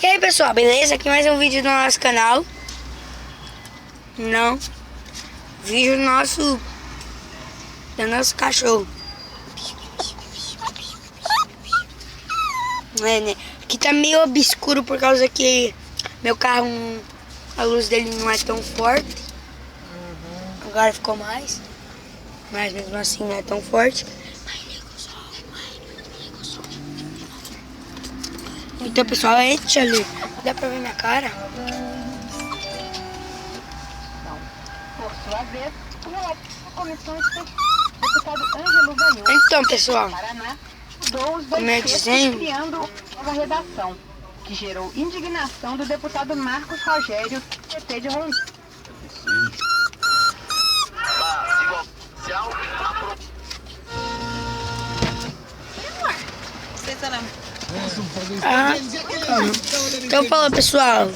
E aí pessoal, beleza? Aqui mais um vídeo do nosso canal. Não. Vídeo do nosso cachorro. É, né? Aqui tá meio obscuro por causa que meu carro, a luz dele não é tão forte. Agora ficou mais. Mas mesmo assim não é tão forte. Então pessoal, enche ali. Dá pra ver minha cara? Por sua vez, o relatório da comissão especial, o deputado Ângelo ganhou. Então pessoal, Paraná, mudou os dois como é que textos, dizem? criando uma nova redação, que gerou indignação do deputado Marcos Rogério, PT de Rondônia. Então fala pessoal.